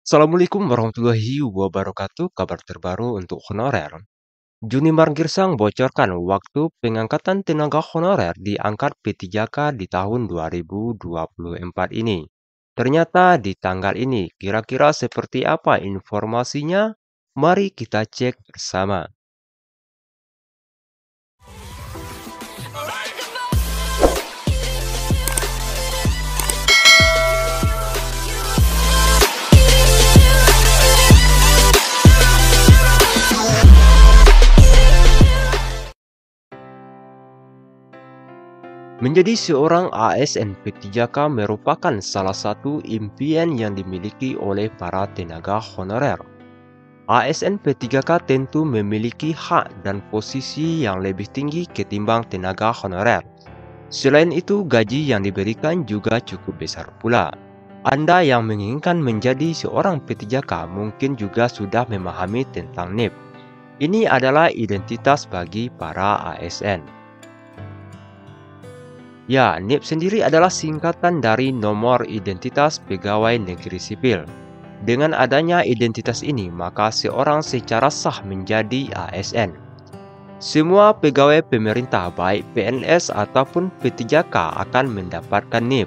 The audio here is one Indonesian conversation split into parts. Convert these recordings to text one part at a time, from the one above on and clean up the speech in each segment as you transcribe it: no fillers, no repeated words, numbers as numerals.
Assalamualaikum warahmatullahi wabarakatuh. Kabar terbaru untuk honorer. Junimar Girsang bocorkan waktu pengangkatan tenaga honorer diangkat P3K di tahun 2024 ini. Ternyata di tanggal ini, kira-kira seperti apa informasinya? Mari kita cek bersama. Menjadi seorang ASN P3K merupakan salah satu impian yang dimiliki oleh para tenaga honorer. ASN P3K tentu memiliki hak dan posisi yang lebih tinggi ketimbang tenaga honorer. Selain itu, gaji yang diberikan juga cukup besar pula. Anda yang menginginkan menjadi seorang P3K mungkin juga sudah memahami tentang NIP. Ini adalah identitas bagi para ASN. Ya, NIP sendiri adalah singkatan dari Nomor Identitas Pegawai Negeri Sipil. Dengan adanya identitas ini, maka seorang secara sah menjadi ASN. Semua pegawai pemerintah baik PNS ataupun P3K akan mendapatkan NIP.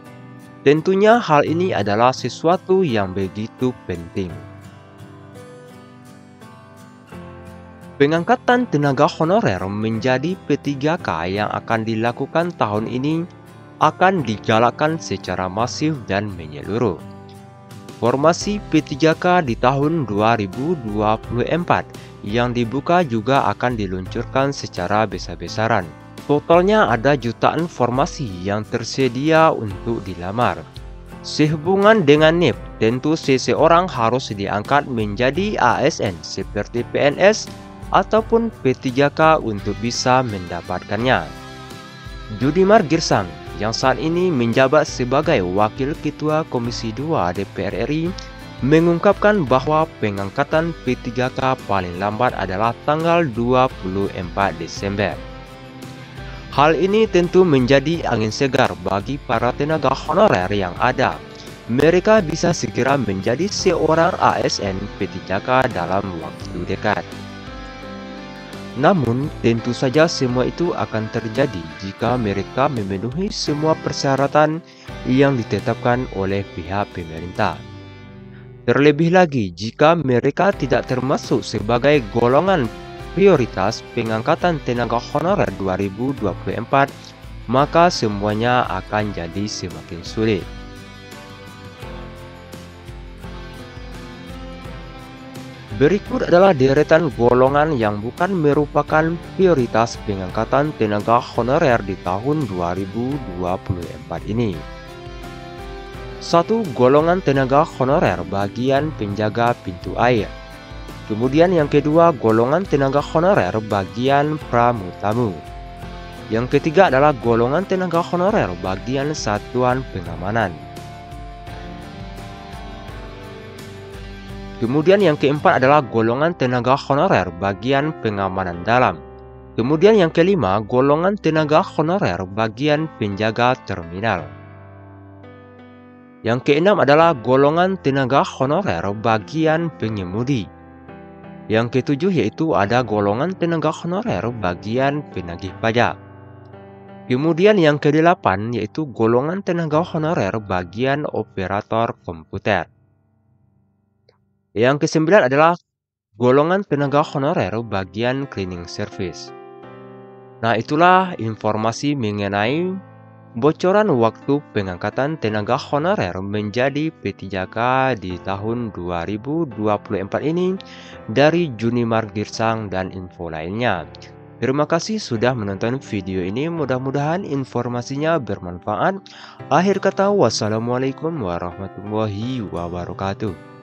Tentunya hal ini adalah sesuatu yang begitu penting. Pengangkatan tenaga honorer menjadi P3K yang akan dilakukan tahun ini akan digalakkan secara masif dan menyeluruh. Formasi P3K di tahun 2024 yang dibuka juga akan diluncurkan secara besar-besaran. Totalnya ada jutaan formasi yang tersedia untuk dilamar. Sehubungan dengan NIP, tentu seseorang harus diangkat menjadi ASN seperti PNS ataupun P3K untuk bisa mendapatkannya. Junimar Girsang yang saat ini menjabat sebagai Wakil Ketua Komisi 2 DPR RI mengungkapkan bahwa pengangkatan P3K paling lambat adalah tanggal 24 Desember. Hal ini tentu menjadi angin segar bagi para tenaga honorer yang ada. Mereka bisa segera menjadi seorang ASN P3K dalam waktu dekat. Namun, tentu saja semua itu akan terjadi jika mereka memenuhi semua persyaratan yang ditetapkan oleh pihak pemerintah. Terlebih lagi, jika mereka tidak termasuk sebagai golongan prioritas pengangkatan tenaga honorer 2024, maka semuanya akan jadi semakin sulit. Berikut adalah deretan golongan yang bukan merupakan prioritas pengangkatan tenaga honorer di tahun 2024 ini. 1. Golongan tenaga honorer bagian penjaga pintu air. Kemudian yang kedua, golongan tenaga honorer bagian pramutamu. Yang ketiga adalah golongan tenaga honorer bagian satuan pengamanan. Kemudian yang keempat adalah golongan tenaga honorer bagian pengamanan dalam. Kemudian yang kelima, golongan tenaga honorer bagian penjaga terminal. Yang keenam adalah golongan tenaga honorer bagian pengemudi. Yang ketujuh yaitu ada golongan tenaga honorer bagian penagih pajak. Kemudian yang kedelapan yaitu golongan tenaga honorer bagian operator komputer. Yang kesembilan adalah golongan tenaga honorer bagian cleaning service. Nah, itulah informasi mengenai bocoran waktu pengangkatan tenaga honorer menjadi P3K di tahun 2024 ini dari Junimar Girsang dan info lainnya. Terima kasih sudah menonton video ini, mudah-mudahan informasinya bermanfaat. Akhir kata, wassalamualaikum warahmatullahi wabarakatuh.